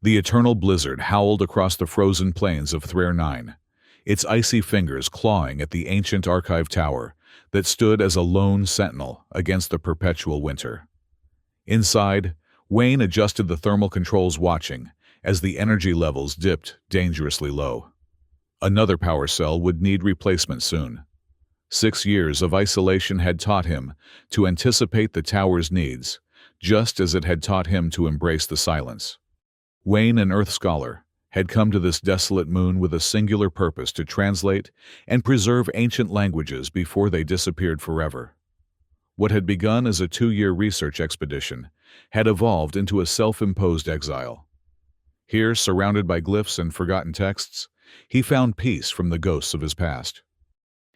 The eternal blizzard howled across the frozen plains of Thrair 9, its icy fingers clawing at the ancient archive tower that stood as a lone sentinel against the perpetual winter. Inside, Wayne adjusted the thermal controls, watching as the energy levels dipped dangerously low. Another power cell would need replacement soon. 6 years of isolation had taught him to anticipate the tower's needs, just as it had taught him to embrace the silence. Wayne, an Earth scholar, had come to this desolate moon with a singular purpose: to translate and preserve ancient languages before they disappeared forever. What had begun as a 2-year research expedition had evolved into a self-imposed exile. Here, surrounded by glyphs and forgotten texts, he found peace from the ghosts of his past.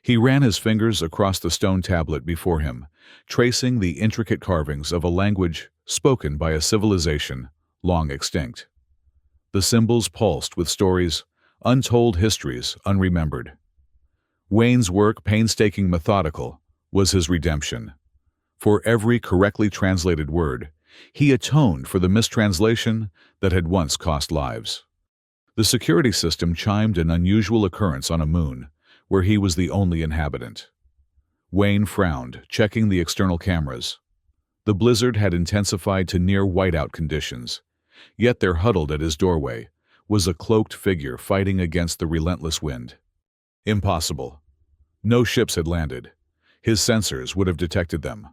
He ran his fingers across the stone tablet before him, tracing the intricate carvings of a language spoken by a civilization long extinct. The symbols pulsed with stories, untold histories unremembered. Wayne's work, painstaking, methodical, was his redemption. For every correctly translated word, he atoned for the mistranslation that had once cost lives. The security system chimed an unusual occurrence on a moon where he was the only inhabitant. Wayne frowned, checking the external cameras. The blizzard had intensified to near whiteout conditions, yet there, huddled at his doorway, was a cloaked figure fighting against the relentless wind. Impossible. No ships had landed. His sensors would have detected them.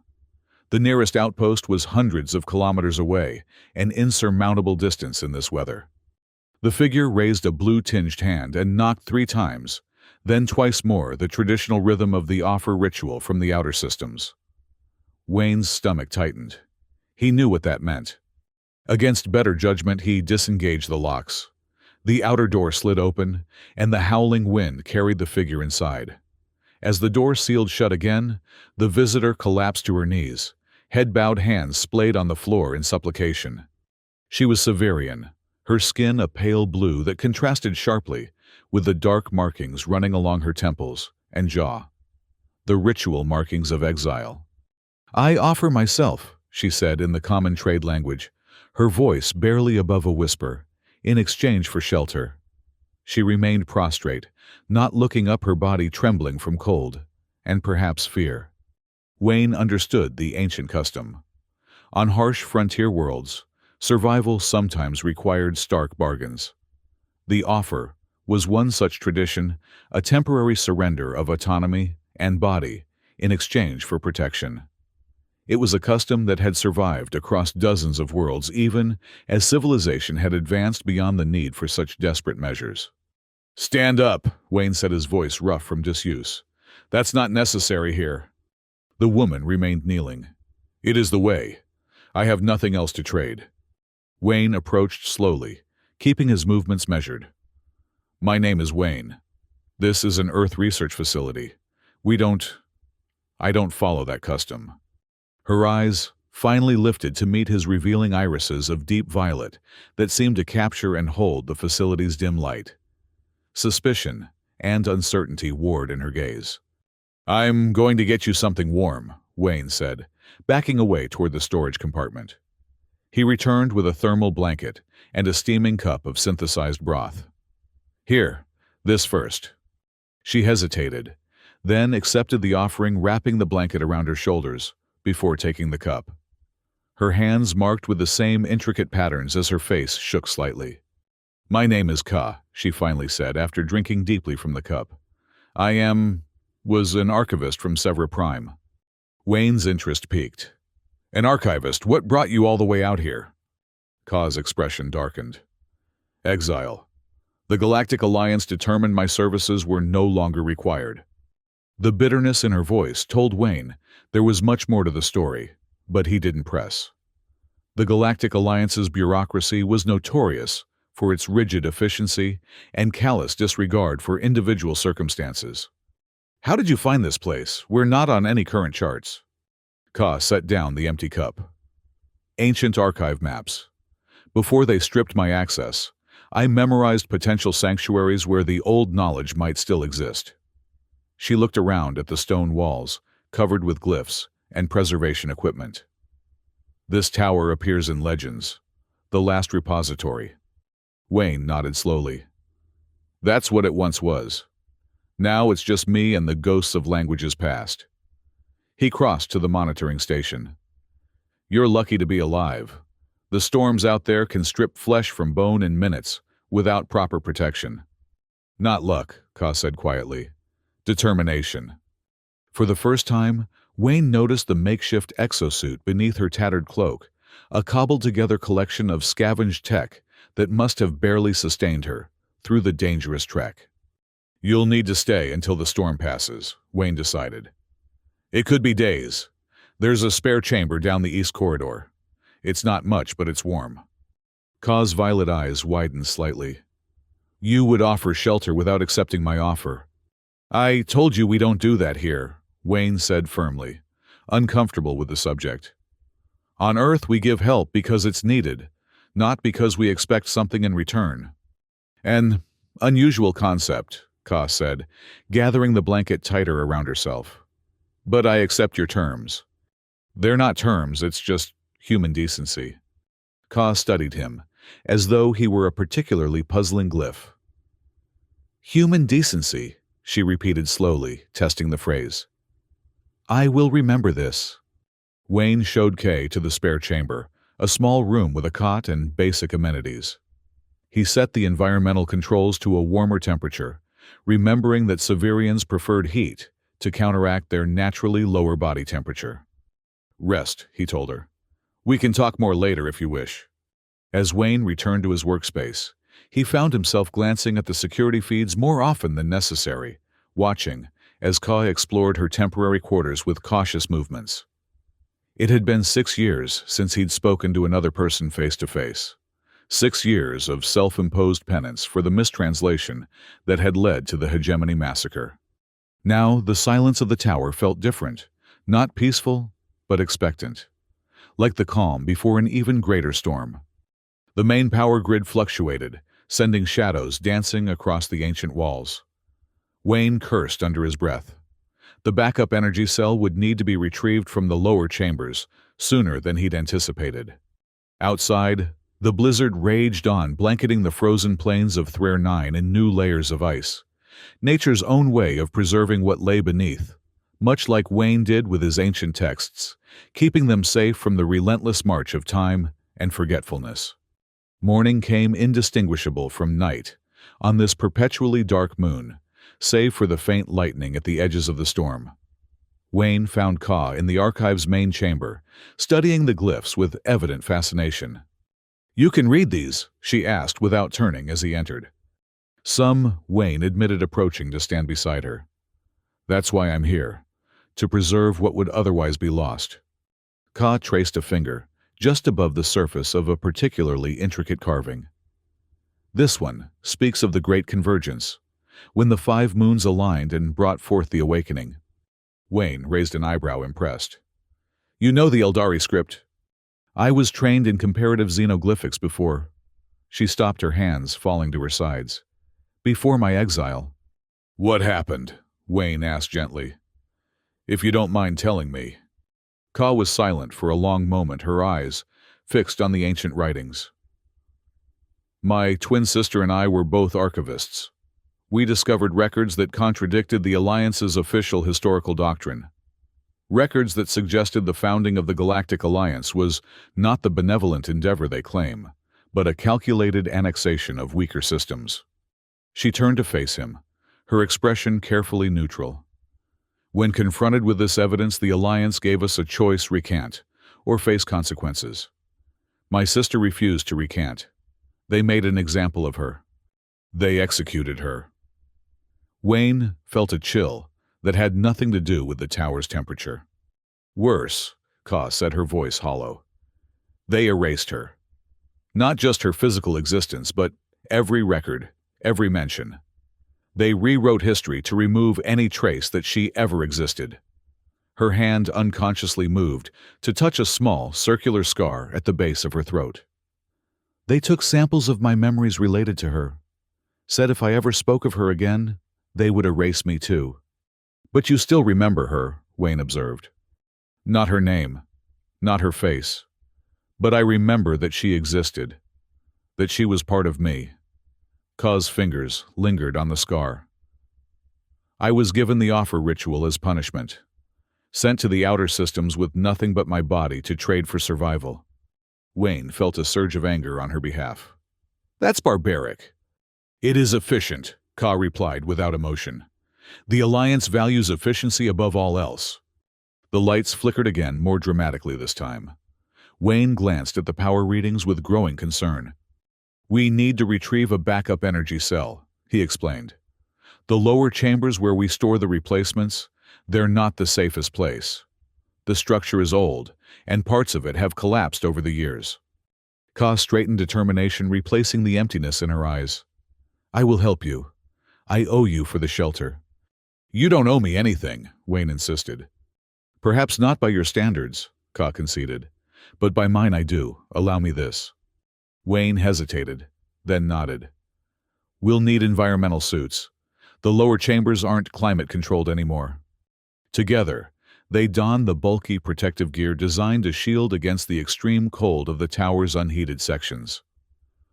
The nearest outpost was hundreds of kilometers away, an insurmountable distance in this weather. The figure raised a blue-tinged hand and knocked 3 times, then twice more, the traditional rhythm of the offer ritual from the outer systems. Wayne's stomach tightened. He knew what that meant. Against better judgment, he disengaged the locks. The outer door slid open, and the howling wind carried the figure inside. As the door sealed shut again, the visitor collapsed to her knees, head-bowed, hands splayed on the floor in supplication. She was Severian, her skin a pale blue that contrasted sharply with the dark markings running along her temples and jaw, the ritual markings of exile. "I offer myself," she said in the common trade language, her voice barely above a whisper, "in exchange for shelter." She remained prostrate, not looking up, her body trembling from cold and perhaps fear. Wayne understood the ancient custom. On harsh frontier worlds, survival sometimes required stark bargains. The offer was one such tradition, a temporary surrender of autonomy and body in exchange for protection. It was a custom that had survived across dozens of worlds, even as civilization had advanced beyond the need for such desperate measures. "Stand up," Wayne said, his voice rough from disuse. "That's not necessary here." The woman remained kneeling. "It is the way. I have nothing else to trade." Wayne approached slowly, keeping his movements measured. "My name is Wayne. This is an Earth research facility. I don't follow that custom." Her eyes finally lifted to meet his, revealing irises of deep violet that seemed to capture and hold the facility's dim light. Suspicion and uncertainty warred in her gaze. "I'm going to get you something warm," Wayne said, backing away toward the storage compartment. He returned with a thermal blanket and a steaming cup of synthesized broth. "Here, this first." She hesitated, then accepted the offering, wrapping the blanket around her shoulders before taking the cup. Her hands marked with the same intricate patterns as her face shook slightly. "My name is Ka," she finally said after drinking deeply from the cup. Was an archivist from Severa Prime." Wayne's interest peaked. "An archivist? What brought you all the way out here?" Ka's expression darkened. "Exile. The Galactic Alliance determined my services were no longer required." The bitterness in her voice told Wayne there was much more to the story, but he didn't press. The Galactic Alliance's bureaucracy was notorious for its rigid efficiency and callous disregard for individual circumstances. "How did you find this place? We're not on any current charts." Ka set down the empty cup. "Ancient archive maps. Before they stripped my access, I memorized potential sanctuaries where the old knowledge might still exist." She looked around at the stone walls, covered with glyphs and preservation equipment. "This tower appears in legends, the last repository. Wayne nodded slowly. That's what it once was. Now it's just me and the ghosts of languages past. He crossed to the monitoring station. You're lucky to be alive. The storms out there can strip flesh from bone in minutes, without proper protection. Not luck, Ka said quietly. Determination. For the first time, Wayne noticed the makeshift exosuit beneath her tattered cloak, a cobbled-together collection of scavenged tech that must have barely sustained her through the dangerous trek. You'll need to stay until the storm passes, Wayne decided. It could be days. There's a spare chamber down the east corridor. It's not much, but it's warm. Ka's violet eyes widened slightly. You would offer shelter without accepting my offer. I told you we don't do that here, Wayne said firmly, uncomfortable with the subject. On Earth we give help because it's needed, not because we expect something in return. An unusual concept, Ka said, gathering the blanket tighter around herself. But I accept your terms. They're not terms, it's just human decency. Ka studied him, as though he were a particularly puzzling glyph. Human decency, she repeated slowly, testing the phrase. I will remember this. Wayne showed Kay to the spare chamber, a small room with a cot and basic amenities. He set the environmental controls to a warmer temperature, remembering that Severians preferred heat to counteract their naturally lower body temperature. Rest, he told her. We can talk more later if you wish. As Wayne returned to his workspace, he found himself glancing at the security feeds more often than necessary, watching as Ka explored her temporary quarters with cautious movements. It had been 6 years since he'd spoken to another person face to face. 6 years of self-imposed penance for the mistranslation that had led to the Hegemony massacre. Now, the silence of the tower felt different, not peaceful, but expectant, like the calm before an even greater storm. The main power grid fluctuated, sending shadows dancing across the ancient walls. Wayne cursed under his breath. The backup energy cell would need to be retrieved from the lower chambers sooner than he'd anticipated. Outside, the blizzard raged on, blanketing the frozen plains of Threer 9 in new layers of ice. Nature's own way of preserving what lay beneath, much like Wayne did with his ancient texts, keeping them safe from the relentless march of time and forgetfulness. Morning came indistinguishable from night on this perpetually dark moon, save for the faint lightning at the edges of the storm. Wayne found Ka in the archive's main chamber, studying the glyphs with evident fascination. You can read these, she asked without turning as he entered. Some, Wayne admitted, approaching to stand beside her. That's why I'm here, to preserve what would otherwise be lost. Ka traced a finger, just above the surface of a particularly intricate carving. This one speaks of the Great Convergence, when the 5 moons aligned and brought forth the awakening. Wayne raised an eyebrow, impressed. You know the Eldari script? I was trained in comparative xenoglyphics before. She stopped, her hands falling to her sides. Before my exile. What happened? Wayne asked gently. If you don't mind telling me. Ka was silent for a long moment, her eyes fixed on the ancient writings. My twin sister and I were both archivists. We discovered records that contradicted the Alliance's official historical doctrine. Records that suggested the founding of the Galactic Alliance was not the benevolent endeavor they claim, but a calculated annexation of weaker systems. She turned to face him, her expression carefully neutral. When confronted with this evidence, the Alliance gave us a choice: recant, or face consequences. My sister refused to recant. They made an example of her. They executed her. Wayne felt a chill that had nothing to do with the tower's temperature. Worse, Ka said, her voice hollow. They erased her. Not just her physical existence, but every record, every mention. They rewrote history to remove any trace that she ever existed. Her hand unconsciously moved to touch a small, circular scar at the base of her throat. They took samples of my memories related to her. Said if I ever spoke of her again, they would erase me too. But you still remember her, Wayne observed. Not her name, not her face. But I remember that she existed. That she was part of me. Ka's fingers lingered on the scar. I was given the offer ritual as punishment. Sent to the outer systems with nothing but my body to trade for survival. Wayne felt a surge of anger on her behalf. That's barbaric. It is efficient, Ka replied without emotion. The Alliance values efficiency above all else. The lights flickered again, more dramatically this time. Wayne glanced at the power readings with growing concern. We need to retrieve a backup energy cell, he explained. The lower chambers where we store the replacements, they're not the safest place. The structure is old, and parts of it have collapsed over the years. Ka straightened determination, replacing the emptiness in her eyes. I will help you. I owe you for the shelter. You don't owe me anything, Wayne insisted. Perhaps not by your standards, Ka conceded, but by mine I do. Allow me this. Wayne hesitated, then nodded. We'll need environmental suits. The lower chambers aren't climate-controlled anymore. Together, they donned the bulky protective gear designed to shield against the extreme cold of the tower's unheated sections.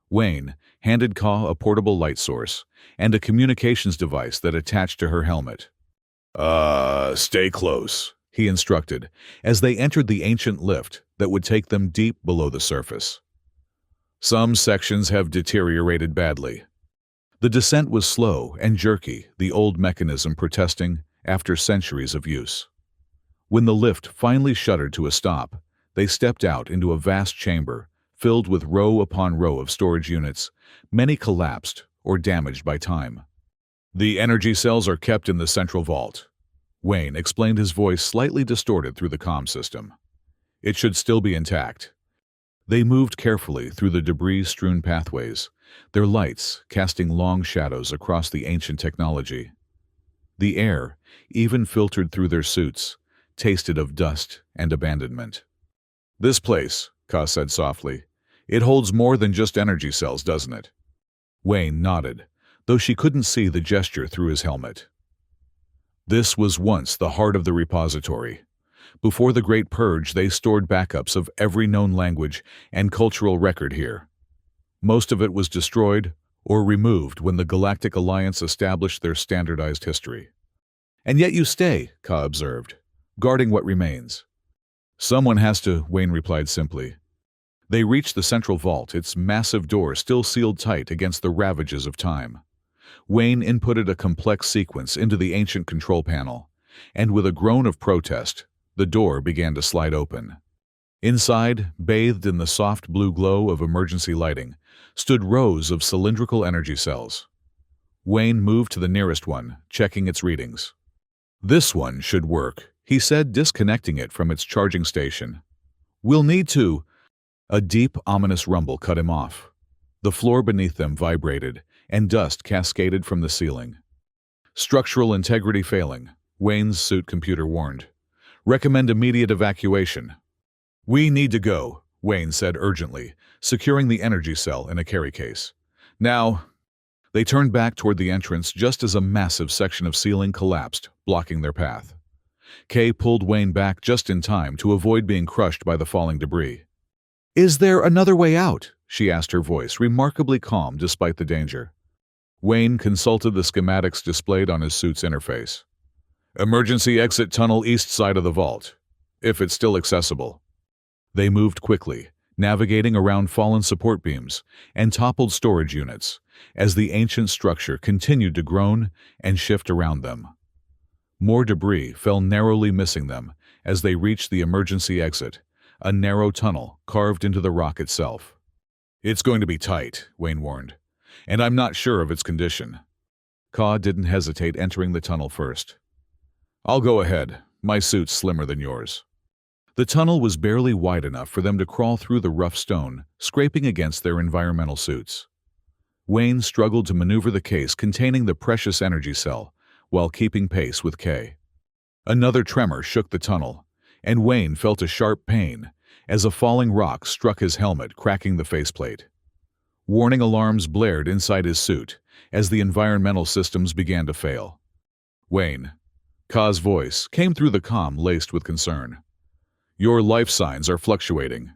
Wayne handed Ka a portable light source and a communications device that attached to her helmet. Stay close, he instructed, as they entered the ancient lift that would take them deep below the surface. Some sections have deteriorated badly. The descent was slow and jerky, the old mechanism protesting after centuries of use. When the lift finally shuddered to a stop, they stepped out into a vast chamber filled with row upon row of storage units, many collapsed or damaged by time. The energy cells are kept in the central vault. Wayne explained, his voice slightly distorted through the comm system. It should still be intact. They moved carefully through the debris-strewn pathways, their lights casting long shadows across the ancient technology. The air, even filtered through their suits, tasted of dust and abandonment. This place, Ka said softly, it holds more than just energy cells, doesn't it? Wayne nodded, though she couldn't see the gesture through his helmet. This was once the heart of the repository. Before the Great Purge, they stored backups of every known language and cultural record here. Most of it was destroyed or removed when the Galactic Alliance established their standardized history. And yet you stay, Ka observed, guarding what remains. Someone has to, Wayne replied simply. They reached the central vault, its massive door still sealed tight against the ravages of time. Wayne inputted a complex sequence into the ancient control panel, and with a groan of protest, the door began to slide open. Inside, bathed in the soft blue glow of emergency lighting, stood rows of cylindrical energy cells. Wayne moved to the nearest one, checking its readings. This one should work, he said, disconnecting it from its charging station. We'll need to... A deep, ominous rumble cut him off. The floor beneath them vibrated, and dust cascaded from the ceiling. Structural integrity failing, Wayne's suit computer warned. Recommend immediate evacuation. We need to go, Wayne said urgently, securing the energy cell in a carry case. Now, they turned back toward the entrance just as a massive section of ceiling collapsed, blocking their path. Kay pulled Wayne back just in time to avoid being crushed by the falling debris. Is there another way out? She asked, her voice remarkably calm despite the danger. Wayne consulted the schematics displayed on his suit's interface. Emergency exit tunnel east side of the vault, if it's still accessible. They moved quickly, navigating around fallen support beams and toppled storage units, as the ancient structure continued to groan and shift around them. More debris fell, narrowly missing them as they reached the emergency exit, a narrow tunnel carved into the rock itself. It's going to be tight, Wayne warned, and I'm not sure of its condition. Ka didn't hesitate, entering the tunnel first. I'll go ahead. My suit's slimmer than yours. The tunnel was barely wide enough for them to crawl through the rough stone, scraping against their environmental suits. Wayne struggled to maneuver the case containing the precious energy cell while keeping pace with Kay. Another tremor shook the tunnel, and Wayne felt a sharp pain as a falling rock struck his helmet, cracking the faceplate. Warning alarms blared inside his suit as the environmental systems began to fail. Wayne, Ka's voice came through the comm, laced with concern. Your life signs are fluctuating.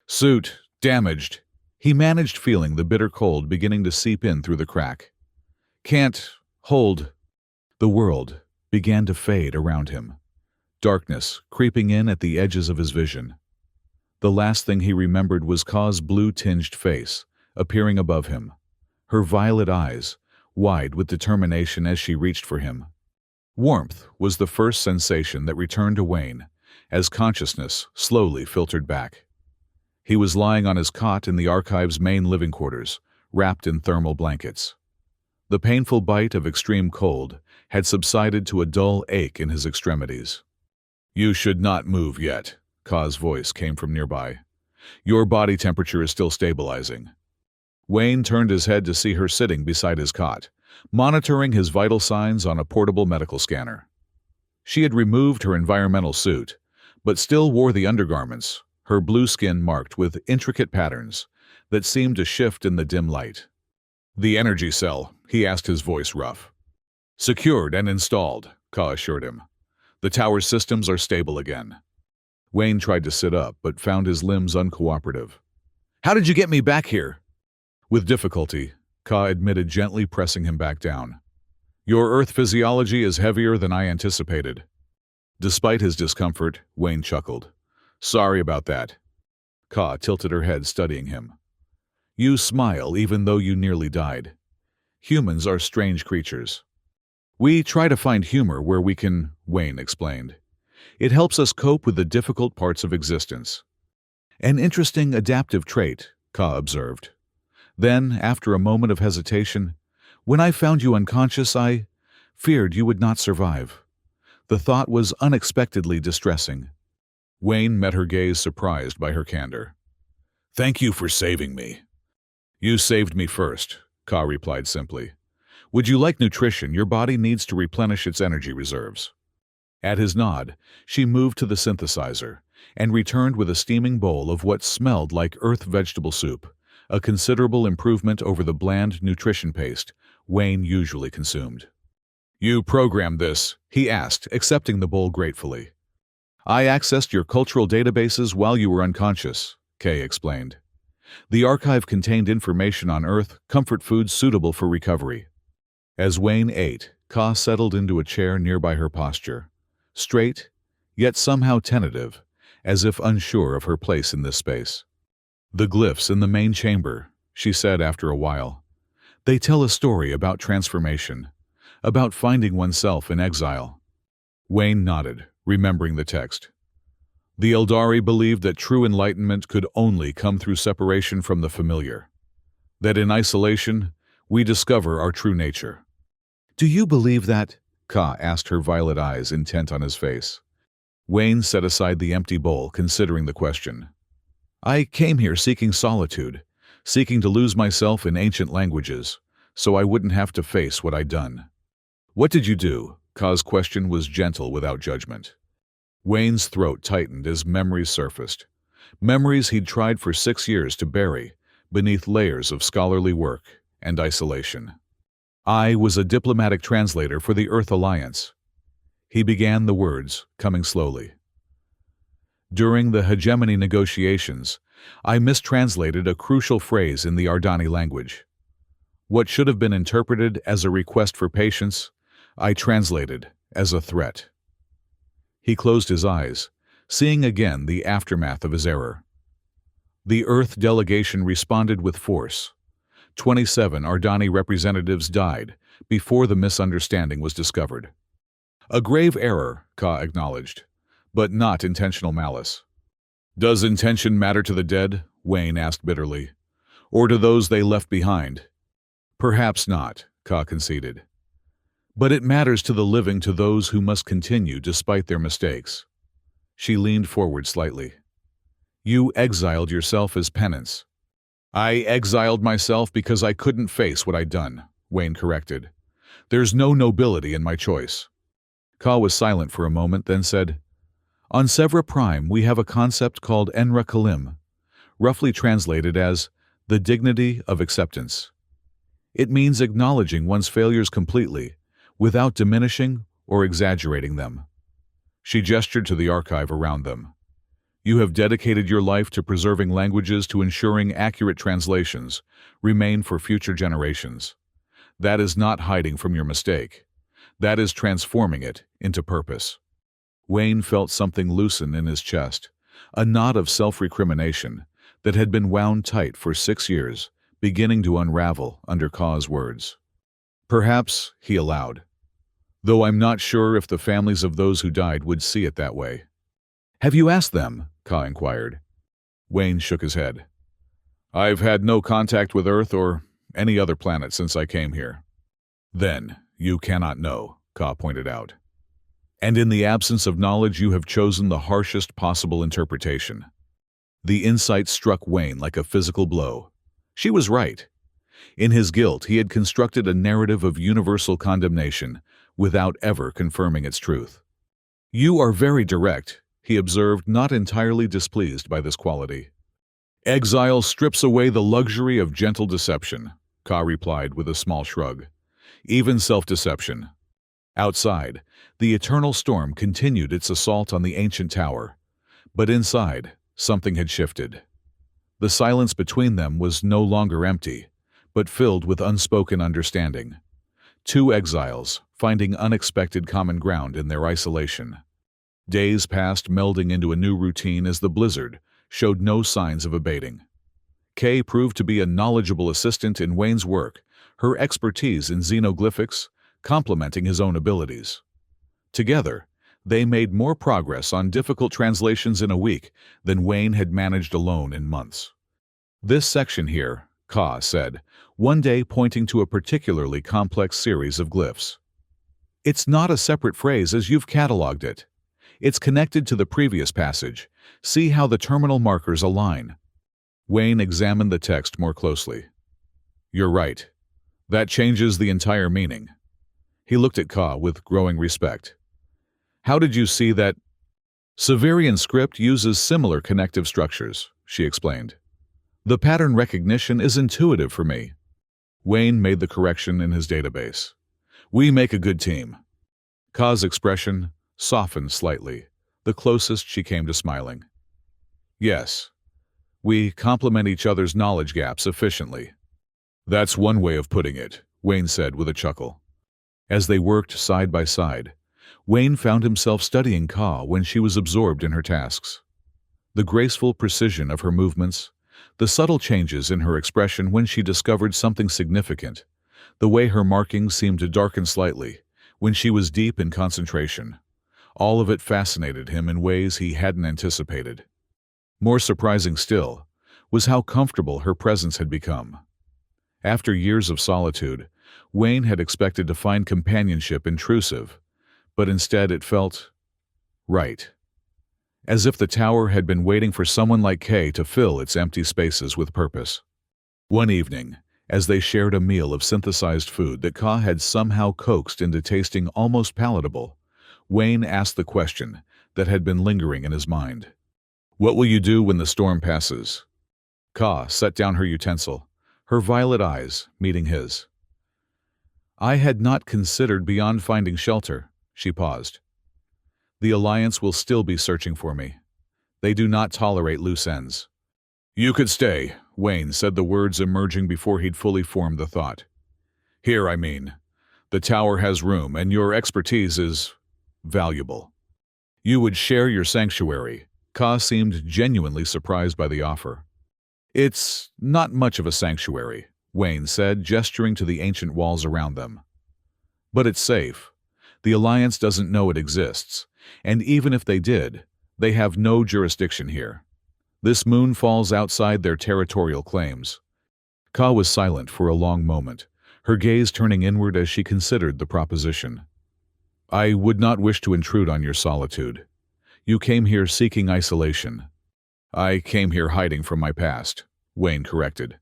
Suit damaged. He managed, feeling the bitter cold beginning to seep in through the crack. Can't hold. The world began to fade around him, darkness creeping in at the edges of his vision. The last thing he remembered was Ka's blue-tinged face, appearing above him, her violet eyes, wide with determination as she reached for him. Warmth was the first sensation that returned to Wayne, as consciousness slowly filtered back. He was lying on his cot in the archive's main living quarters, wrapped in thermal blankets. The painful bite of extreme cold had subsided to a dull ache in his extremities. "You should not move yet," Ka's voice came from nearby. "Your body temperature is still stabilizing." Wayne turned his head to see her sitting beside his cot, monitoring his vital signs on a portable medical scanner. She had removed her environmental suit, but still wore the undergarments, her blue skin marked with intricate patterns that seemed to shift in the dim light. "The energy cell," he asked, his voice rough. "Secured and installed," Ka assured him. "The tower's systems are stable again." Wayne tried to sit up, but found his limbs uncooperative. "How did you get me back here?" With difficulty, Ka admitted, gently pressing him back down. "Your Earth physiology is heavier than I anticipated." Despite his discomfort, Wayne chuckled. "Sorry about that." Ka tilted her head, studying him. "You smile even though you nearly died. Humans are strange creatures." "We try to find humor where we can," Wayne explained. "It helps us cope with the difficult parts of existence." "An interesting adaptive trait," Ka observed. Then, after a moment of hesitation, "When I found you unconscious, I feared you would not survive." The thought was unexpectedly distressing. Wayne met her gaze, surprised by her candor. "Thank you for saving me." "You saved me first," Ka replied simply. "Would you like nutrition? Your body needs to replenish its energy reserves." At his nod, she moved to the synthesizer and returned with a steaming bowl of what smelled like earth vegetable soup, a considerable improvement over the bland nutrition paste Wayne usually consumed. "You programmed this?" he asked, accepting the bowl gratefully. "I accessed your cultural databases while you were unconscious," Kay explained. "The archive contained information on Earth, comfort foods suitable for recovery." As Wayne ate, Ka settled into a chair nearby her posture, straight, yet somehow tentative, as if unsure of her place in this space. "The glyphs in the main chamber," she said after a while. "They tell a story about transformation, about finding oneself in exile." Wayne nodded, remembering the text. "The Eldari believed that true enlightenment could only come through separation from the familiar, that in isolation we discover our true nature." "Do you believe that?" Ka asked, her violet eyes intent on his face. Wayne set aside the empty bowl, considering the question. "I came here seeking solitude, seeking to lose myself in ancient languages, so I wouldn't have to face what I'd done." "What did you do?" Ka's question was gentle, without judgment. Wayne's throat tightened as memories surfaced. Memories he'd tried for 6 years to bury beneath layers of scholarly work and isolation. "I was a diplomatic translator for the Earth Alliance." He began the words, coming slowly. "During the hegemony negotiations, I mistranslated a crucial phrase in the Ardani language. What should have been interpreted as a request for patience, I translated as a threat." He closed his eyes, seeing again the aftermath of his error. The Earth delegation responded with force. 27 Ardani representatives died before the misunderstanding was discovered. "A grave error," Ka acknowledged, "but not intentional malice." "Does intention matter to the dead?" Wayne asked bitterly. "Or to those they left behind?" "Perhaps not," Ka conceded. "But it matters to the living, to those who must continue despite their mistakes." She leaned forward slightly. "You exiled yourself as penance." "I exiled myself because I couldn't face what I'd done," Wayne corrected. "There's no nobility in my choice." Ka was silent for a moment, then said, "On Sevra Prime we have a concept called Enra Kalim, roughly translated as the dignity of acceptance. It means acknowledging one's failures completely, without diminishing or exaggerating them." She gestured to the archive around them. You have dedicated your life to preserving languages to ensuring accurate translations remain for future generations. That is not hiding from your mistake. That is transforming it into purpose. Wayne felt something loosen in his chest, a knot of self-recrimination that had been wound tight for 6 years, beginning to unravel under Ka's words. Perhaps, he allowed, though I'm not sure if the families of those who died would see it that way. Have you asked them? Ka inquired. Wayne shook his head. I've had no contact with Earth or any other planet since I came here. Then, you cannot know, Ka pointed out. And in the absence of knowledge, you have chosen the harshest possible interpretation. The insight struck Wayne like a physical blow. She was right. In his guilt, he had constructed a narrative of universal condemnation without ever confirming its truth. You are very direct, he observed, not entirely displeased by this quality. Exile strips away the luxury of gentle deception, Ka replied with a small shrug. Even self-deception. Outside, the eternal storm continued its assault on the ancient tower. But inside, something had shifted. The silence between them was no longer empty, but filled with unspoken understanding. Two exiles, finding unexpected common ground in their isolation. Days passed, melding into a new routine as the blizzard showed no signs of abating. Kay proved to be a knowledgeable assistant in Wayne's work, her expertise in xenoglyphics complementing his own abilities. Together, they made more progress on difficult translations in a week than Wayne had managed alone in months. This section here, Ka said, one day pointing to a particularly complex series of glyphs. It's not a separate phrase as you've cataloged it. It's connected to the previous passage. See how the terminal markers align. Wayne examined the text more closely. You're right. That changes the entire meaning. He looked at Ka with growing respect. How did you see that? Severian script uses similar connective structures, she explained. The pattern recognition is intuitive for me. Wayne made the correction in his database. We make a good team. Ka's expression softened slightly, the closest she came to smiling. Yes, we complement each other's knowledge gaps efficiently. That's one way of putting it, Wayne said with a chuckle. As they worked side by side, Wayne found himself studying Ka when she was absorbed in her tasks. The graceful precision of her movements, the subtle changes in her expression when she discovered something significant, the way her markings seemed to darken slightly when she was deep in concentration. All of it fascinated him in ways he hadn't anticipated. More surprising still was how comfortable her presence had become. After years of solitude, Wayne had expected to find companionship intrusive, but instead it felt right. As if the tower had been waiting for someone like Kay to fill its empty spaces with purpose. One evening, as they shared a meal of synthesized food that Ka had somehow coaxed into tasting almost palatable, Wayne asked the question that had been lingering in his mind. What will you do when the storm passes? Ka set down her utensil, her violet eyes meeting his. I had not considered beyond finding shelter, she paused. The Alliance will still be searching for me. They do not tolerate loose ends. You could stay, Wayne said, the words emerging before he'd fully formed the thought. Here, I mean. The tower has room, and your expertise is valuable. You would share your sanctuary. Ka seemed genuinely surprised by the offer. It's not much of a sanctuary, Wayne said, gesturing to the ancient walls around them. But it's safe. The Alliance doesn't know it exists, and even if they did, they have no jurisdiction here. This moon falls outside their territorial claims. Ka was silent for a long moment, her gaze turning inward as she considered the proposition. I would not wish to intrude on your solitude. You came here seeking isolation. I came here hiding from my past, Wayne corrected.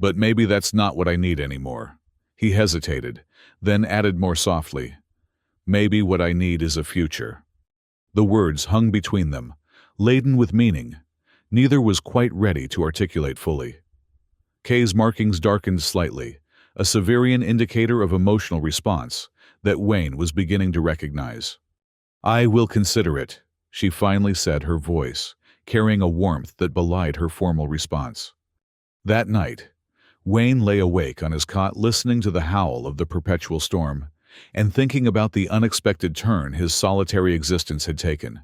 But maybe that's not what I need anymore. He hesitated, then added more softly. Maybe what I need is a future. The words hung between them, laden with meaning. Neither was quite ready to articulate fully. Kay's markings darkened slightly, a Severian indicator of emotional response that Wayne was beginning to recognize. I will consider it, she finally said, her voice carrying a warmth that belied her formal response. That night, Wayne lay awake on his cot listening to the howl of the perpetual storm and thinking about the unexpected turn his solitary existence had taken.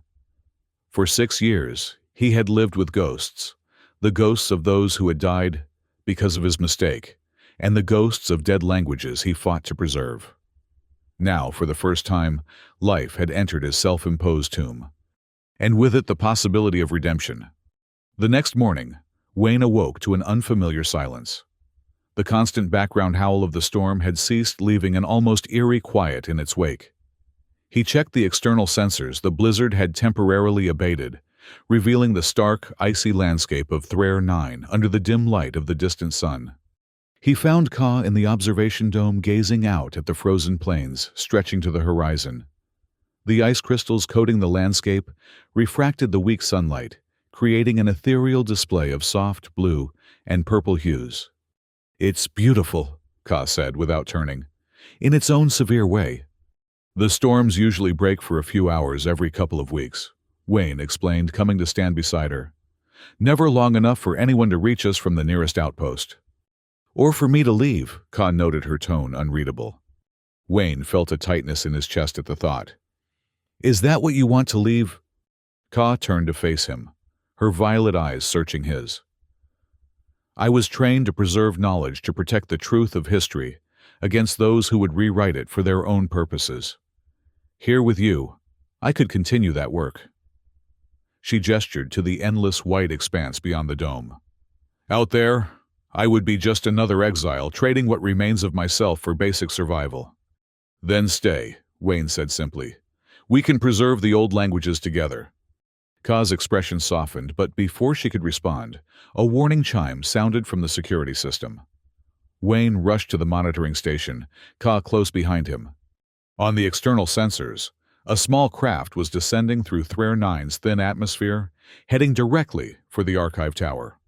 For 6 years, he had lived with ghosts, the ghosts of those who had died because of his mistake, and the ghosts of dead languages he fought to preserve. Now, for the first time, life had entered his self-imposed tomb, and with it the possibility of redemption. The next morning, Wayne awoke to an unfamiliar silence. The constant background howl of the storm had ceased, leaving an almost eerie quiet in its wake. He checked the external sensors. The blizzard had temporarily abated, revealing the stark, icy landscape of Threer 9 under the dim light of the distant sun. He found Ka in the observation dome gazing out at the frozen plains stretching to the horizon. The ice crystals coating the landscape refracted the weak sunlight, creating an ethereal display of soft blue and purple hues. "It's beautiful," Ka said without turning, "in its own severe way." "The storms usually break for a few hours every couple of weeks," Wayne explained, coming to stand beside her. "Never long enough for anyone to reach us from the nearest outpost." "Or for me to leave," Ka noted, her tone unreadable. Wayne felt a tightness in his chest at the thought. "Is that what you want to leave?" Ka turned to face him, her violet eyes searching his. "I was trained to preserve knowledge, to protect the truth of history against those who would rewrite it for their own purposes. Here with you, I could continue that work." She gestured to the endless white expanse beyond the dome. "Out there, I would be just another exile, trading what remains of myself for basic survival." "Then stay," Wayne said simply. "We can preserve the old languages together." Ka's expression softened, but before she could respond, a warning chime sounded from the security system. Wayne rushed to the monitoring station, Ka close behind him. On the external sensors, a small craft was descending through Threer 9's thin atmosphere, heading directly for the archive tower.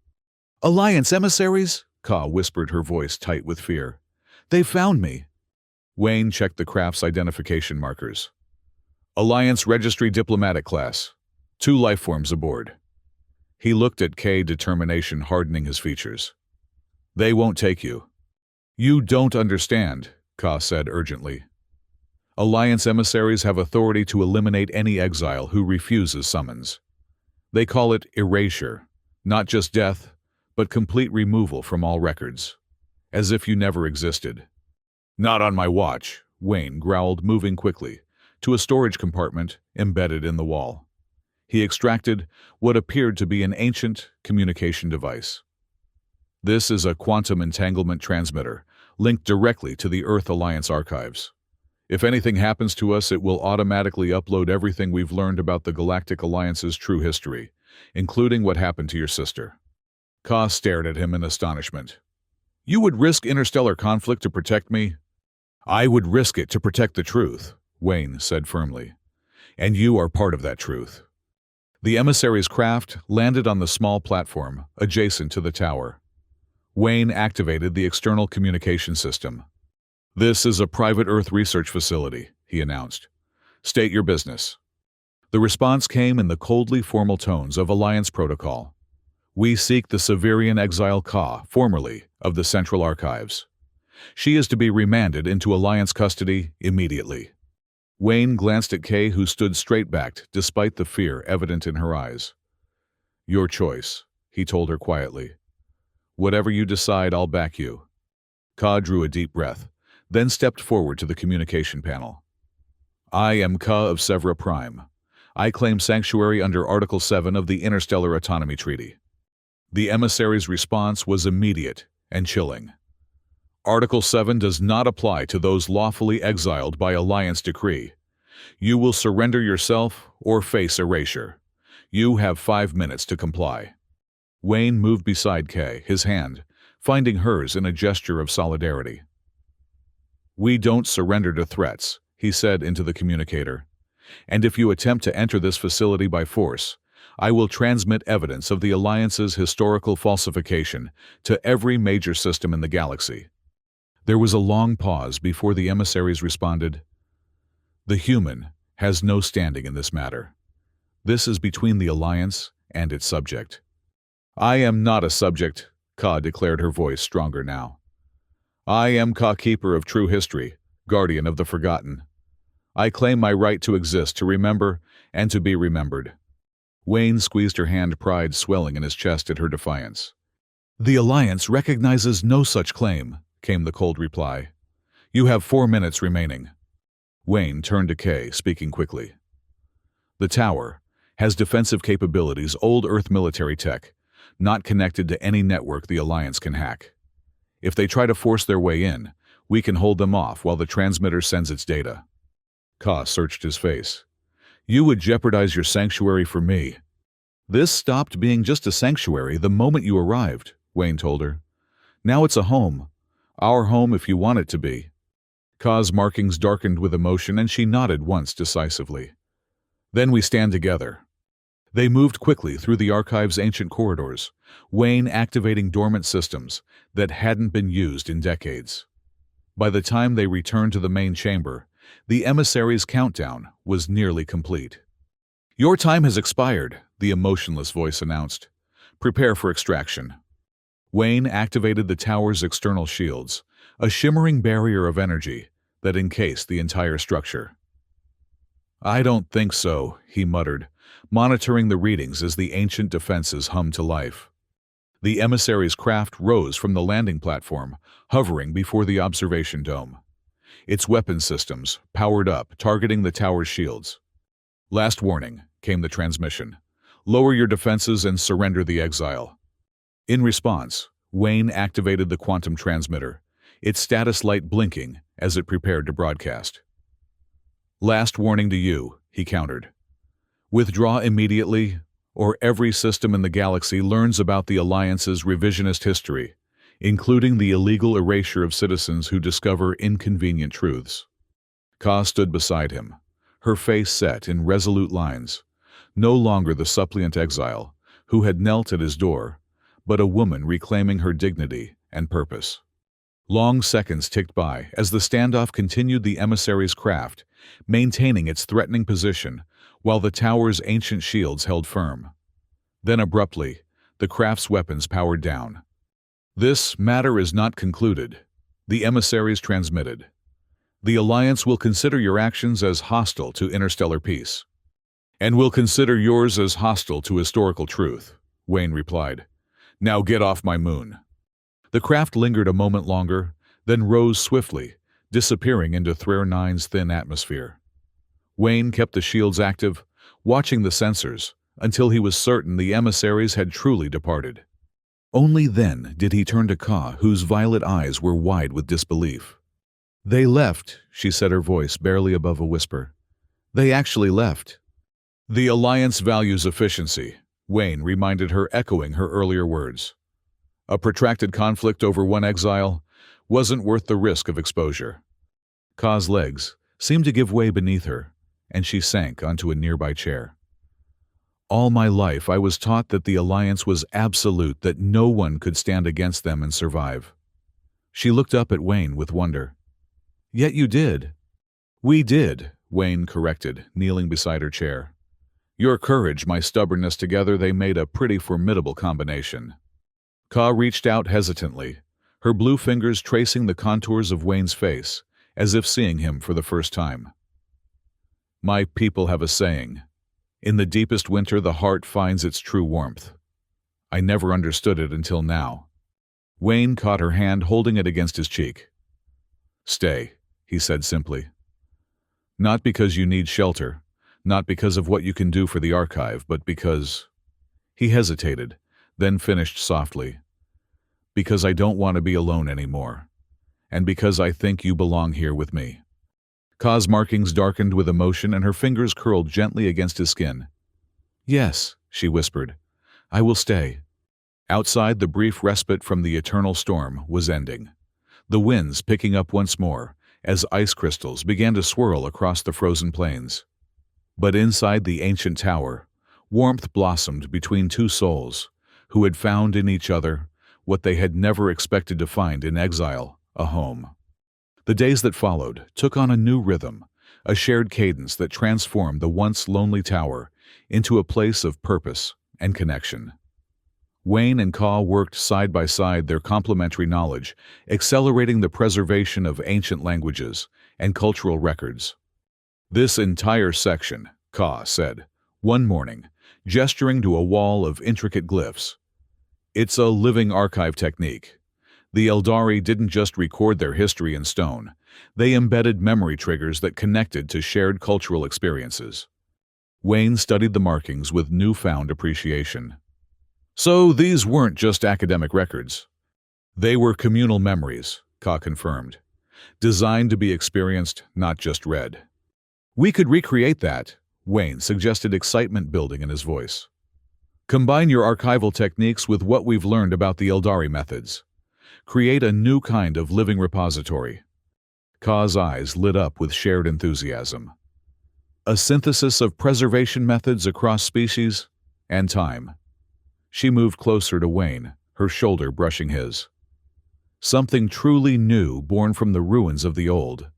"Alliance emissaries?" Ka whispered, her voice tight with fear. "They've found me." Wayne checked the craft's identification markers. "Alliance Registry Diplomatic Class. 2 lifeforms aboard." He looked at K, determination hardening his features. "They won't take you." "You don't understand," Ka said urgently. "Alliance emissaries have authority to eliminate any exile who refuses summons. They call it erasure, not just death, but complete removal from all records, as if you never existed." "Not on my watch," Wayne growled, moving quickly to a storage compartment embedded in the wall. He extracted what appeared to be an ancient communication device. "This is a quantum entanglement transmitter linked directly to the Earth Alliance archives. If anything happens to us, it will automatically upload everything we've learned about the Galactic Alliance's true history, including what happened to your sister." Ka stared at him in astonishment. "You would risk interstellar conflict to protect me?" "I would risk it to protect the truth," Wayne said firmly. "And you are part of that truth." The emissary's craft landed on the small platform adjacent to the tower. Wayne activated the external communication system. "This is a private Earth research facility," he announced. "State your business." The response came in the coldly formal tones of Alliance protocol. "We seek the Severian exile Ka, formerly of the Central Archives. She is to be remanded into Alliance custody immediately." Wayne glanced at Kay, who stood straight-backed despite the fear evident in her eyes. "Your choice," he told her quietly. "Whatever you decide, I'll back you." Ka drew a deep breath, then stepped forward to the communication panel. "I am Ka of Severa Prime. I claim sanctuary under Article 7 of the Interstellar Autonomy Treaty." The emissary's response was immediate and chilling. "Article 7 does not apply to those lawfully exiled by Alliance decree. You will surrender yourself or face erasure. You have 5 minutes to comply." Wayne moved beside Kay, his hand finding hers in a gesture of solidarity. "We don't surrender to threats," he said into the communicator. "And if you attempt to enter this facility by force, I will transmit evidence of the Alliance's historical falsification to every major system in the galaxy." There was a long pause before the emissaries responded. "The human has no standing in this matter. This is between the Alliance and its subject. "I am not a subject," Ka declared, her voice stronger now. "I am Ka, keeper of true history, guardian of the forgotten. I claim my right to exist, to remember, and to be remembered." Wayne squeezed her hand, pride swelling in his chest at her defiance. "The Alliance recognizes no such claim," came the cold reply. "You have 4 minutes remaining." Wayne turned to Kay, speaking quickly. "The tower has defensive capabilities, old Earth military tech, not connected to any network the Alliance can hack. If they try to force their way in, we can hold them off while the transmitter sends its data." Ka searched his face. "You would jeopardize your sanctuary for me." "This stopped being just a sanctuary the moment you arrived," Wayne told her. "Now it's a home. Our home if you want it to be." Ka's markings darkened with emotion, and she nodded once decisively. "Then we stand together." They moved quickly through the archive's ancient corridors, Wayne activating dormant systems that hadn't been used in decades. By the time they returned to the main chamber, the emissary's countdown was nearly complete. "Your time has expired," the emotionless voice announced. "Prepare for extraction." Wayne activated the tower's external shields, a shimmering barrier of energy that encased the entire structure. "I don't think so," he muttered, monitoring the readings as the ancient defenses hummed to life. The emissary's craft rose from the landing platform, hovering before the observation dome. Its weapon systems powered up, targeting the tower's shields. "Last warning," came the transmission. "Lower your defenses and surrender the exile." In response, Wayne activated the quantum transmitter, its status light blinking as it prepared to broadcast. "Last warning to you," he countered. "Withdraw immediately, or every system in the galaxy learns about the Alliance's revisionist history, including the illegal erasure of citizens who discover inconvenient truths." Ka stood beside him, her face set in resolute lines, no longer the suppliant exile who had knelt at his door, but a woman reclaiming her dignity and purpose. Long seconds ticked by as the standoff continued, the emissary's craft maintaining its threatening position while the tower's ancient shields held firm. Then abruptly, the craft's weapons powered down. "This matter is not concluded," the emissaries transmitted. "The Alliance will consider your actions as hostile to interstellar peace." "And will consider yours as hostile to historical truth," Wayne replied. "Now get off my moon." The craft lingered a moment longer, then rose swiftly, disappearing into Threer 9's thin atmosphere. Wayne kept the shields active, watching the sensors, until he was certain the emissaries had truly departed. Only then did he turn to Ka, whose violet eyes were wide with disbelief. "They left," she said, her voice barely above a whisper. "They actually left." "The Alliance values efficiency," Wayne reminded her, echoing her earlier words. "A protracted conflict over one exile wasn't worth the risk of exposure." Ka's legs seemed to give way beneath her, and she sank onto a nearby chair. "All my life I was taught that the Alliance was absolute, that no one could stand against them and survive." She looked up at Wayne with wonder. "Yet you did." "We did," Wayne corrected, kneeling beside her chair. "Your courage, my stubbornness, together they made a pretty formidable combination." Ka reached out hesitantly, her blue fingers tracing the contours of Wayne's face, as if seeing him for the first time. "My people have a saying. In the deepest winter, the heart finds its true warmth. I never understood it until now." Wayne caught her hand, holding it against his cheek. "Stay," he said simply. "Not because you need shelter, not because of what you can do for the archive, but because—" He hesitated, then finished softly. "Because I don't want to be alone anymore. And because I think you belong here with me." Ka's markings darkened with emotion, and her fingers curled gently against his skin. "Yes," she whispered, "I will stay." Outside, the brief respite from the eternal storm was ending, the winds picking up once more as ice crystals began to swirl across the frozen plains. But inside the ancient tower, warmth blossomed between two souls who had found in each other what they had never expected to find in exile, a home. The days that followed took on a new rhythm, a shared cadence that transformed the once lonely tower into a place of purpose and connection. Wayne and Ka worked side by side, their complementary knowledge, accelerating the preservation of ancient languages and cultural records. "This entire section," Ka said, one morning, gesturing to a wall of intricate glyphs. "It's a living archive technique. The Eldari didn't just record their history in stone, they embedded memory triggers that connected to shared cultural experiences." Wayne studied the markings with newfound appreciation. "So these weren't just academic records. They were communal memories," Ka confirmed, "designed to be experienced, not just read." "We could recreate that," Wayne suggested, excitement building in his voice. "Combine your archival techniques with what we've learned about the Eldari methods. Create a new kind of living repository." Ka's eyes lit up with shared enthusiasm. "A synthesis of preservation methods across species and time." She moved closer to Wayne, her shoulder brushing his. "Something truly new, born from the ruins of the old."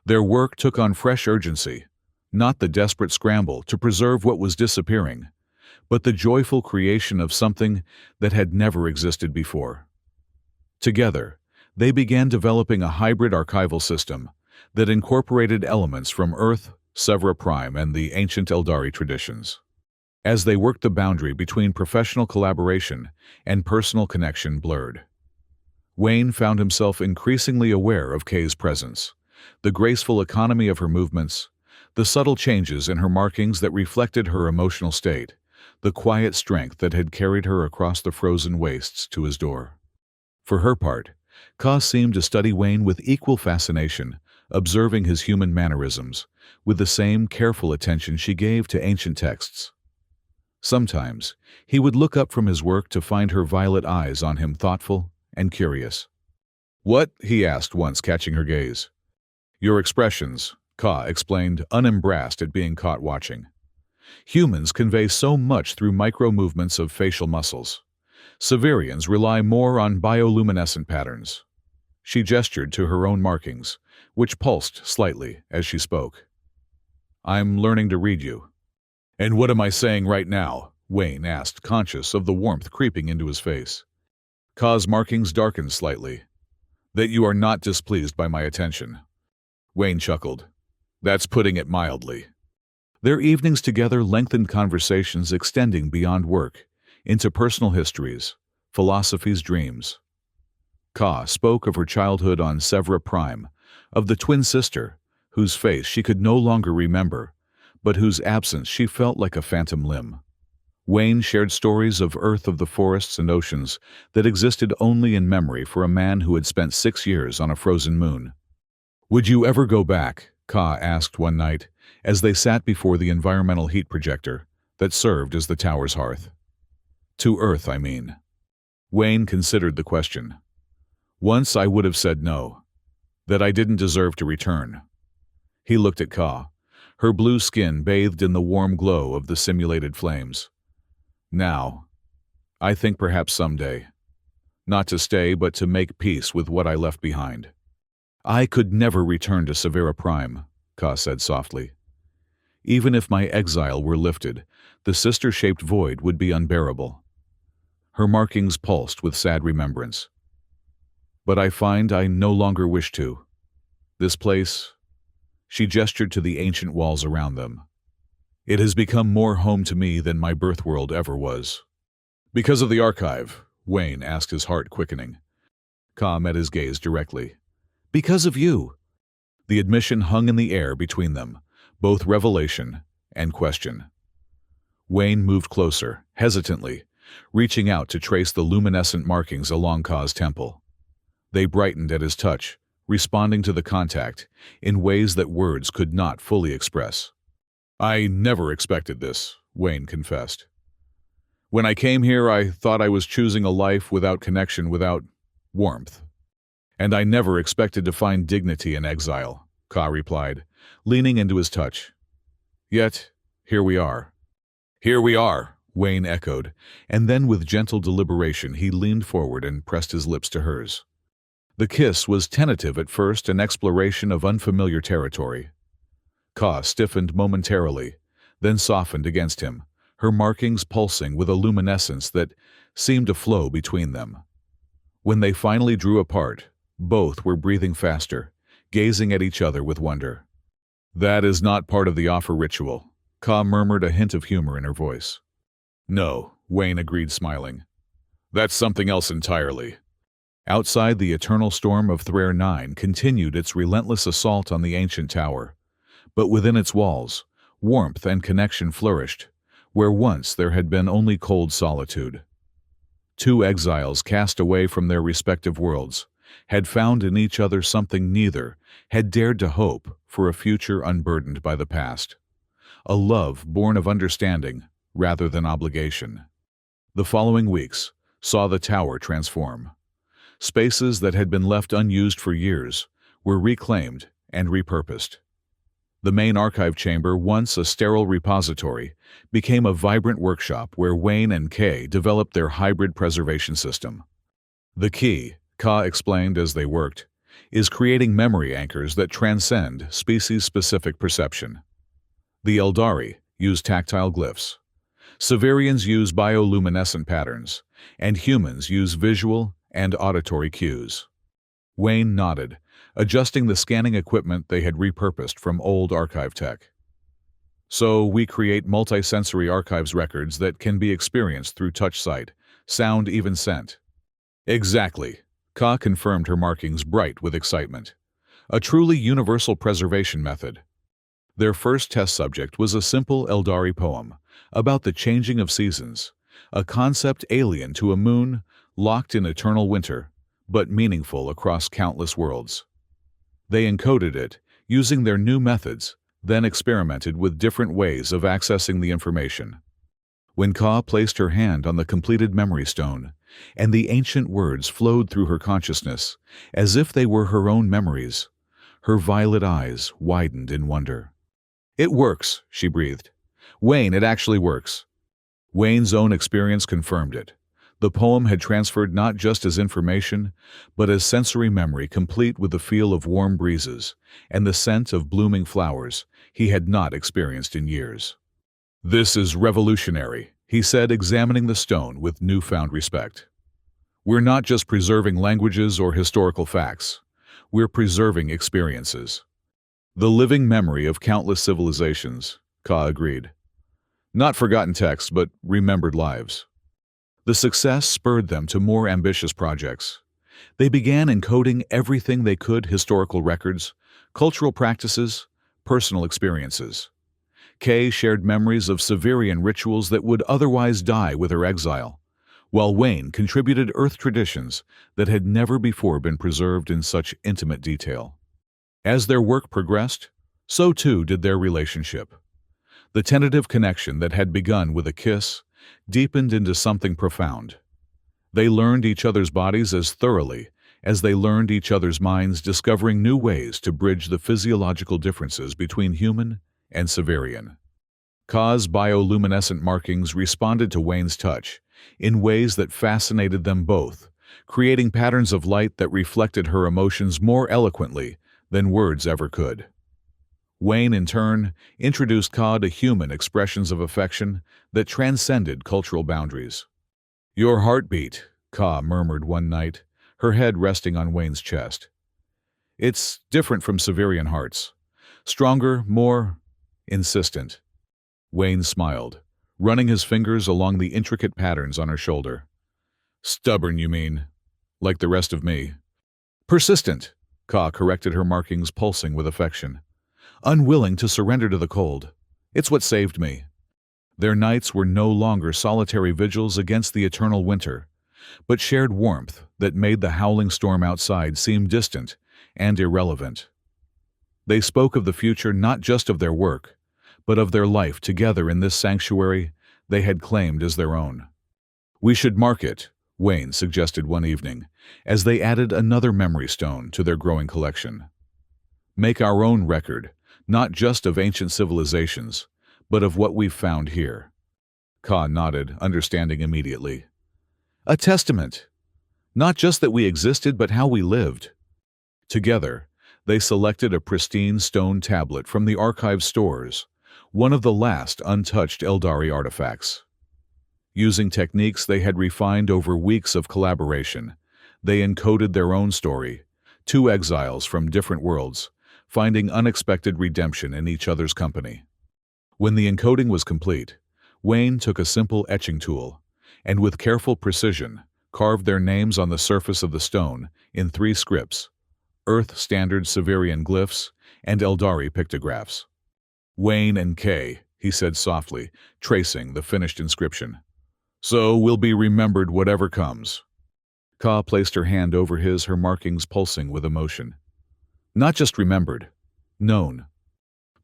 Their work took on fresh urgency, not the desperate scramble to preserve what was disappearing, but the joyful creation of something that had never existed before. Together, they began developing a hybrid archival system that incorporated elements from Earth, Severa Prime, and the ancient Eldari traditions. As they worked, the boundary between professional collaboration and personal connection blurred. Wayne found himself increasingly aware of Kay's presence, the graceful economy of her movements, the subtle changes in her markings that reflected her emotional state, the quiet strength that had carried her across the frozen wastes to his door. For her part, Ka seemed to study Wayne with equal fascination, observing his human mannerisms with the same careful attention she gave to ancient texts. Sometimes, he would look up from his work to find her violet eyes on him, thoughtful and curious. "What?" he asked once, catching her gaze. "Your expressions," Ka explained, unembarrassed at being caught watching. "Humans convey so much through micro-movements of facial muscles. Severians rely more on bioluminescent patterns." She gestured to her own markings, which pulsed slightly as she spoke. "I'm learning to read you." "And what am I saying right now?" Wayne asked, conscious of the warmth creeping into his face. Ka's markings darkened slightly. "That you are not displeased by my attention." Wayne chuckled. "That's putting it mildly." Their evenings together lengthened, conversations extending beyond work, into personal histories, philosophies, dreams. Ka spoke of her childhood on Severa Prime, of the twin sister, whose face she could no longer remember, but whose absence she felt like a phantom limb. Wayne shared stories of Earth, of the forests and oceans that existed only in memory for a man who had spent 6 years on a frozen moon. "Would you ever go back?" Ka asked one night, as they sat before the environmental heat projector that served as the tower's hearth. "To Earth, I mean." Wayne considered the question. "Once I would have said no, that I didn't deserve to return." He looked at Ka, her blue skin bathed in the warm glow of the simulated flames. "Now, I think perhaps someday. Not to stay, but to make peace with what I left behind." "I could never return to Severa Prime," Ka said softly. "Even if my exile were lifted, the sister-shaped void would be unbearable." Her markings pulsed with sad remembrance. "But I find I no longer wish to. This place," she gestured to the ancient walls around them, "it has become more home to me than my birth world ever was." "Because of the archive?" Wayne asked, his heart quickening. Ka met his gaze directly. "Because of you." The admission hung in the air between them, both revelation and question. Wayne moved closer, hesitantly, reaching out to trace the luminescent markings along Ka's temple. They brightened at his touch, responding to the contact in ways that words could not fully express. "I never expected this," Wayne confessed. "When I came here, I thought I was choosing a life without connection, without warmth. And I never expected to find dignity in exile," Ka replied, leaning into his touch. "Yet, here we are." "Here we are," Wayne echoed, and then with gentle deliberation he leaned forward and pressed his lips to hers. The kiss was tentative at first, an exploration of unfamiliar territory. Ka stiffened momentarily, then softened against him, her markings pulsing with a luminescence that seemed to flow between them. When they finally drew apart, both were breathing faster, gazing at each other with wonder. "That is not part of the offer ritual," Ka murmured, a hint of humor in her voice. "No," Wayne agreed, smiling. "That's something else entirely." Outside, the eternal storm of Threer 9 continued its relentless assault on the ancient tower. But within its walls, warmth and connection flourished, where once there had been only cold solitude. Two exiles cast away from their respective worlds had found in each other something neither had dared to hope for: a future unburdened by the past. A love born of understanding rather than obligation. The following weeks saw the tower transform. Spaces that had been left unused for years were reclaimed and repurposed. The main archive chamber, once a sterile repository, became a vibrant workshop where Wayne and Kay developed their hybrid preservation system. The key, Ka explained as they worked, is creating memory anchors that transcend species-specific perception. The Eldari use tactile glyphs. Severians use bioluminescent patterns, and humans use visual and auditory cues. Wayne nodded, adjusting the scanning equipment they had repurposed from old archive tech. "So we create multisensory archives records that can be experienced through touch, sight, sound, even scent." "Exactly," Ka confirmed, her markings bright with excitement. "A truly universal preservation method." Their first test subject was a simple Eldari poem about the changing of seasons, a concept alien to a moon locked in eternal winter, but meaningful across countless worlds. They encoded it using their new methods, then experimented with different ways of accessing the information. When Ka placed her hand on the completed memory stone, and the ancient words flowed through her consciousness as if they were her own memories, her violet eyes widened in wonder. "It works," she breathed. "Wayne, it actually works." Wayne's own experience confirmed it. The poem had transferred not just as information, but as sensory memory, complete with the feel of warm breezes and the scent of blooming flowers he had not experienced in years. "This is revolutionary," he said, examining the stone with newfound respect. "We're not just preserving languages or historical facts. We're preserving experiences." "The living memory of countless civilizations," Ka agreed. "Not forgotten texts, but remembered lives." The success spurred them to more ambitious projects. They began encoding everything they could: historical records, cultural practices, personal experiences. Kay shared memories of Severian rituals that would otherwise die with her exile, while Wayne contributed Earth traditions that had never before been preserved in such intimate detail. As their work progressed, so too did their relationship. The tentative connection that had begun with a kiss deepened into something profound. They learned each other's bodies as thoroughly as they learned each other's minds, discovering new ways to bridge the physiological differences between human and Severian. Ka's bioluminescent markings responded to Wayne's touch in ways that fascinated them both, creating patterns of light that reflected her emotions more eloquently than words ever could. Wayne, in turn, introduced Ka to human expressions of affection that transcended cultural boundaries. "Your heartbeat," Ka murmured one night, her head resting on Wayne's chest. "It's different from Severian hearts. Stronger, more insistent." Wayne smiled, running his fingers along the intricate patterns on her shoulder. "Stubborn, you mean? Like the rest of me?" "Persistent," Ka corrected, her markings pulsing with affection. "Unwilling to surrender to the cold. It's what saved me." Their nights were no longer solitary vigils against the eternal winter, but shared warmth that made the howling storm outside seem distant and irrelevant. They spoke of the future, not just of their work, but of their life together in this sanctuary they had claimed as their own. "We should mark it," Wayne suggested one evening, as they added another memory stone to their growing collection. "Make our own record, not just of ancient civilizations, but of what we've found here." Ka nodded, understanding immediately. "A testament. Not just that we existed, but how we lived." Together, they selected a pristine stone tablet from the archive stores, one of the last untouched Eldari artifacts. Using techniques they had refined over weeks of collaboration, they encoded their own story, two exiles from different worlds, finding unexpected redemption in each other's company. When the encoding was complete, Wayne took a simple etching tool and with careful precision carved their names on the surface of the stone in three scripts: Earth Standard Severian glyphs and Eldari pictographs. "Wayne and Kay," he said softly, tracing the finished inscription. "So we'll be remembered whatever comes." Ka placed her hand over his, her markings pulsing with emotion. Not just remembered, known.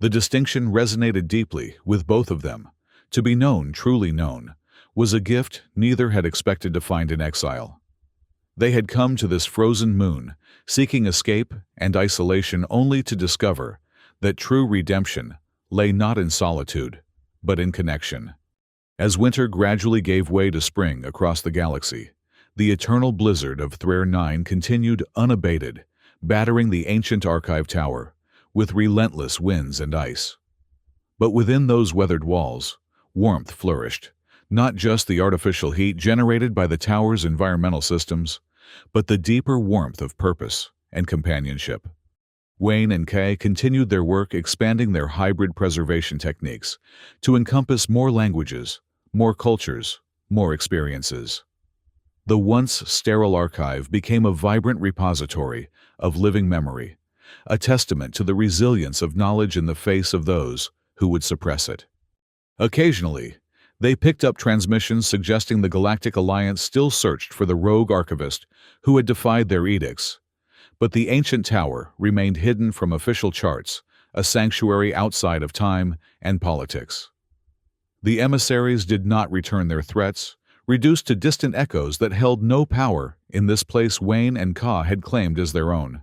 The distinction resonated deeply with both of them. To be known, truly known, was a gift neither had expected to find in exile. They had come to this frozen moon, seeking escape and isolation, only to discover that true redemption lay not in solitude, but in connection. As winter gradually gave way to spring across the galaxy, the eternal blizzard of Threr 9 continued unabated, battering the ancient archive tower with relentless winds and ice. But within those weathered walls, warmth flourished, not just the artificial heat generated by the tower's environmental systems, but the deeper warmth of purpose and companionship. Wayne and Kay continued their work, expanding their hybrid preservation techniques to encompass more languages, more cultures, more experiences. The once sterile archive became a vibrant repository of living memory, a testament to the resilience of knowledge in the face of those who would suppress it. Occasionally, they picked up transmissions suggesting the Galactic Alliance still searched for the rogue archivist who had defied their edicts, but the ancient tower remained hidden from official charts, a sanctuary outside of time and politics. The emissaries did not return their threats, reduced to distant echoes that held no power in this place Wayne and Ka had claimed as their own.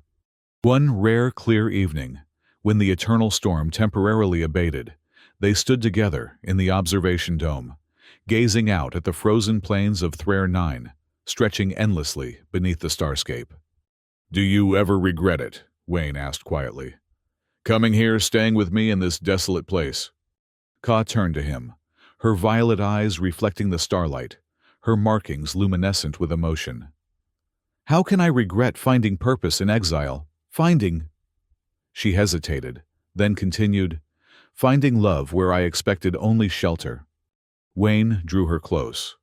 One rare, clear evening, when the eternal storm temporarily abated, they stood together in the observation dome, gazing out at the frozen plains of Threr 9, stretching endlessly beneath the starscape. "Do you ever regret it?" Wayne asked quietly. "Coming here, staying with me in this desolate place?" Ka turned to him, her violet eyes reflecting the starlight, her markings luminescent with emotion. "How can I regret finding purpose in exile? Finding—" She hesitated, then continued, "Finding love where I expected only shelter." Wayne drew her close,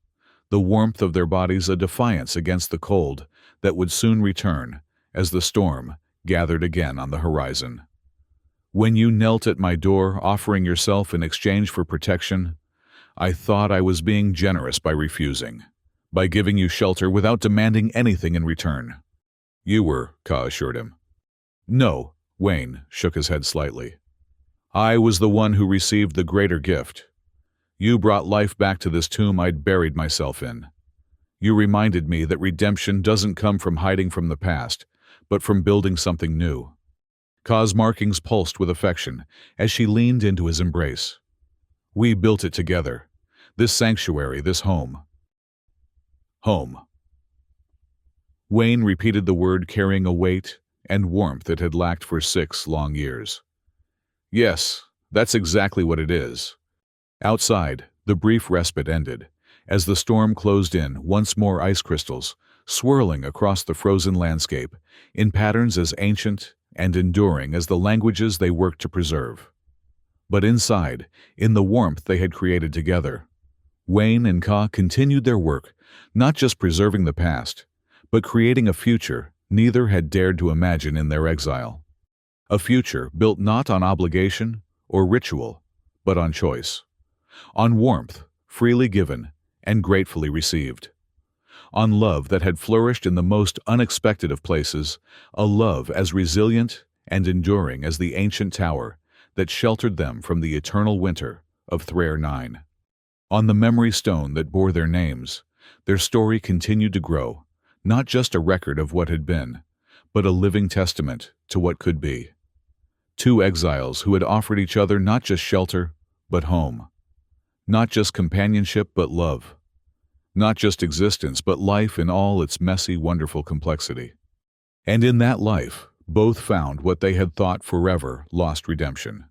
the warmth of their bodies a defiance against the cold that would soon return as the storm gathered again on the horizon. "When you knelt at my door offering yourself in exchange for protection, I thought I was being generous by refusing, by giving you shelter without demanding anything in return." "You were," Ka assured him. "No," Wayne shook his head slightly. "I was the one who received the greater gift. You brought life back to this tomb I'd buried myself in. You reminded me that redemption doesn't come from hiding from the past, but from building something new." Ka's markings pulsed with affection as she leaned into his embrace. "We built it together. This sanctuary, this home." Home. Wayne repeated the word, carrying a weight and warmth it had lacked for 6 long years. "Yes, that's exactly what it is." Outside, the brief respite ended, as the storm closed in, once more ice crystals, swirling across the frozen landscape, in patterns as ancient and enduring as the languages they worked to preserve. But inside, in the warmth they had created together, Wayne and Ka continued their work, not just preserving the past, but creating a future neither had dared to imagine in their exile. A future built not on obligation or ritual, but on choice. On warmth, freely given and gratefully received. On love that had flourished in the most unexpected of places, a love as resilient and enduring as the ancient tower that sheltered them from the eternal winter of Threr 9. On the memory stone that bore their names, their story continued to grow, not just a record of what had been, but a living testament to what could be. Two exiles who had offered each other not just shelter, but home. Not just companionship, but love. Not just existence, but life in all its messy, wonderful complexity. And in that life, both found what they had thought forever lost: redemption.